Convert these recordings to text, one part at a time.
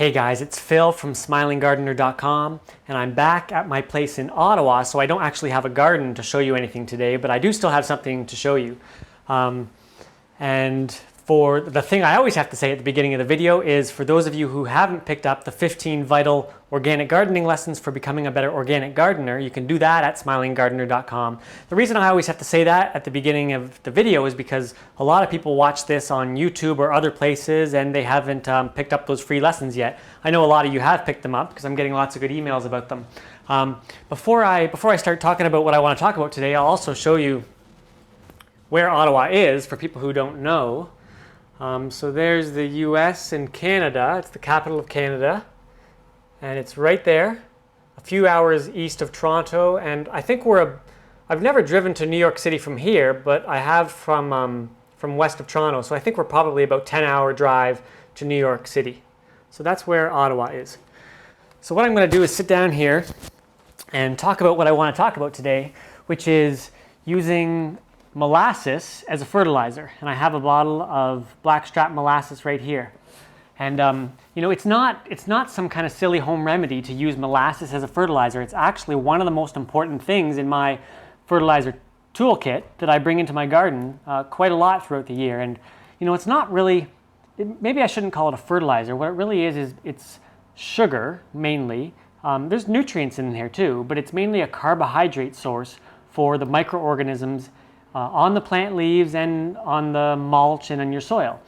Hey guys, it's Phil from smilinggardener.com, and I'm back at my place in Ottawa, so I don't actually have a garden to show you anything today, but I do still have something to show you. And for the thing I always have to say at the beginning of the video is, for those of you who haven't picked up the 15 vital organic gardening lessons for becoming a better organic gardener, you can do that at smilinggardener.com. The reason I always have to say that at the beginning of the video is because a lot of people watch this on YouTube or other places and they haven't picked up those free lessons yet. I know a lot of you have picked them up because I'm getting lots of good emails about them. Before I start talking about what I want to talk about today, I'll also show you where Ottawa is for people who don't know. So there's the US and Canada. It's the capital of Canada, and it's right there, a few hours east of Toronto. And I think I've never driven to New York City from here, but I have from west of Toronto. So I think we're probably about 10-hour drive to New York City. So that's where Ottawa is. So what I'm going to do is sit down here and talk about what I want to talk about today, which is using molasses as a fertilizer. And I have a bottle of Blackstrap Molasses right here. And you know, it's not some kind of silly home remedy to use molasses as a fertilizer. It's actually one of the most important things in my fertilizer toolkit that I bring into my garden quite a lot throughout the year. And you know, it's not really, maybe I shouldn't call it a fertilizer. What it really is it's sugar mainly. There's nutrients in here too, but it's mainly a carbohydrate source for the microorganisms on the plant leaves and on the mulch and in your soil.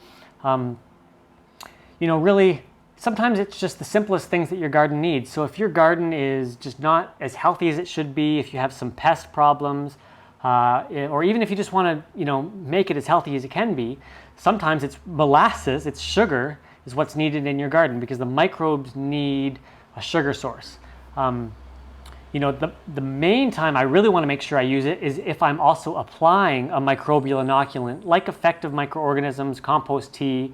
You know, really, sometimes it's just the simplest things that your garden needs. So if your garden is just not as healthy as it should be, if you have some pest problems, or even if you just want to, you know, make it as healthy as it can be, sometimes it's molasses, it's sugar, is what's needed in your garden because the microbes need a sugar source. You know, the main time I really want to make sure I use it is if I'm also applying a microbial inoculant like effective microorganisms, compost tea.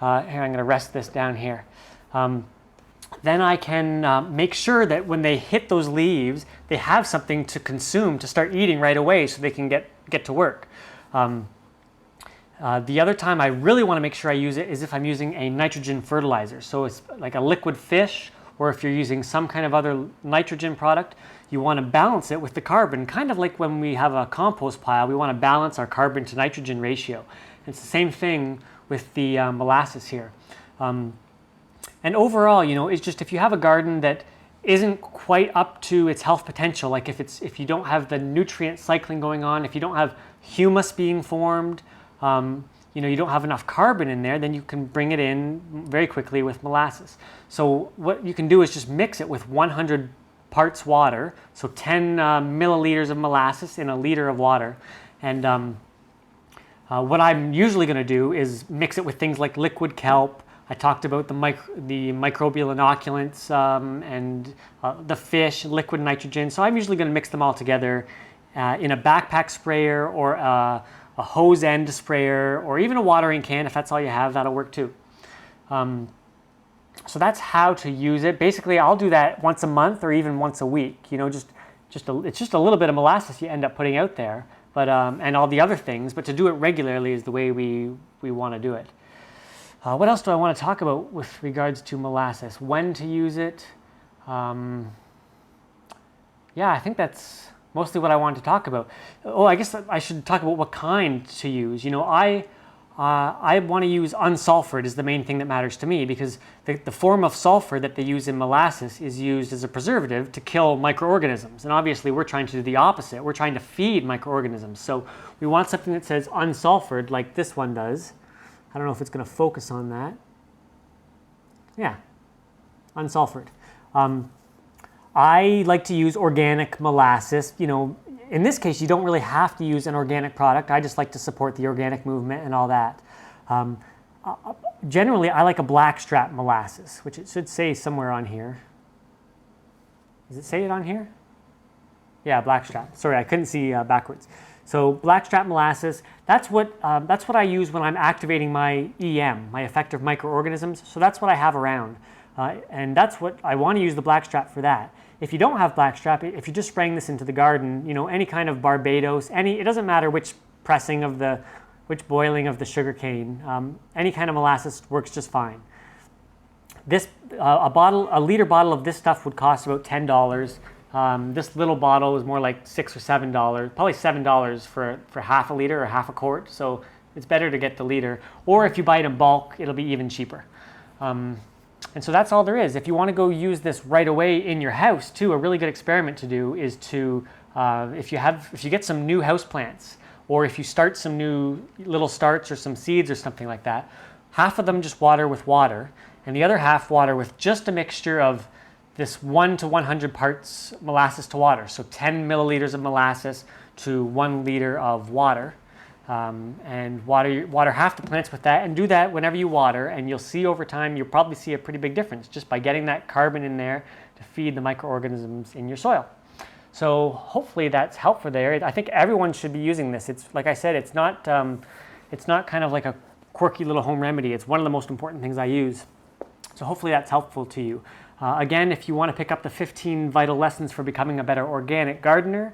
Here, I'm going to rest this down here. Then I can make sure that when they hit those leaves, they have something to consume, to start eating right away so they can get to work. The other time I really want to make sure I use it is if I'm using a nitrogen fertilizer. So it's like a liquid fish, or if you're using some kind of other nitrogen product, you want to balance it with the carbon. Kind of like when we have a compost pile, we want to balance our carbon to nitrogen ratio. It's the same thing with the molasses here. And overall, you know, it's just if you have a garden that isn't quite up to its health potential, like if you don't have the nutrient cycling going on, if you don't have humus being formed, you know, you don't have enough carbon in there, then you can bring it in very quickly with molasses. So what you can do is just mix it with 100 parts water, so 10 milliliters of molasses in a liter of water. And what I'm usually going to do is mix it with things like liquid kelp. I talked about the microbial inoculants and the fish, liquid nitrogen. So I'm usually going to mix them all together in a backpack sprayer or a hose end sprayer, or even a watering can. If that's all you have, that'll work too. So that's how to use it. Basically, I'll do that once a month or even once a week. You know, it's just a little bit of molasses you end up putting out there, but and all the other things. But to do it regularly is the way we want to do it. What else do I want to talk about with regards to molasses? When to use it? Yeah, I think that's mostly what I wanted to talk about. Oh, I guess I should talk about what kind to use. You know, I want to use unsulfured is the main thing that matters to me, because the form of sulfur that they use in molasses is used as a preservative to kill microorganisms. And obviously we're trying to do the opposite. We're trying to feed microorganisms. So we want something that says unsulfured like this one does. I don't know if it's going to focus on that. Yeah, unsulfured. I like to use organic molasses. You know, in this case, you don't really have to use an organic product. I just like to support the organic movement and all that. Generally, I like a Blackstrap Molasses, which it should say somewhere on here. Does it say it on here? Yeah, Blackstrap. Sorry, I couldn't see backwards. So Blackstrap Molasses, that's what I use when I'm activating my EM, my effective microorganisms. So that's what I have around. And that's what I want to use the Blackstrap for that. If you don't have Blackstrap, if you're just spraying this into the garden, you know, any kind of Barbados, it doesn't matter which boiling of the sugar cane, any kind of molasses works just fine. This a liter bottle of this stuff would cost about $10. This little bottle is more like $6 or $7, probably $7 for half a liter or half a quart. So it's better to get the liter. Or if you buy it in bulk, it'll be even cheaper. And so that's all there is. If you want to go use this right away in your house too, a really good experiment to do is to, if you get some new house plants, or if you start some new little starts or some seeds or something like that, half of them just water with water, and the other half water with just a mixture of this 1 to 100 parts molasses to water. So 10 milliliters of molasses to 1 liter of water. And water half the plants with that, and do that whenever you water, and you'll see over time, you'll probably see a pretty big difference just by getting that carbon in there to feed the microorganisms in your soil. So hopefully that's helpful there. I think everyone should be using this. It's like I said, it's not kind of like a quirky little home remedy. It's one of the most important things I use. So hopefully that's helpful to you. Again, if you want to pick up the 15 vital lessons for becoming a better organic gardener,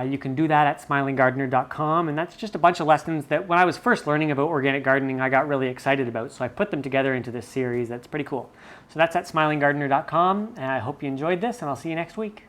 you can do that at smilinggardener.com, and that's just a bunch of lessons that when I was first learning about organic gardening, I got really excited about. So I put them together into this series. That's pretty cool. So that's at smilinggardener.com, and I hope you enjoyed this, and I'll see you next week.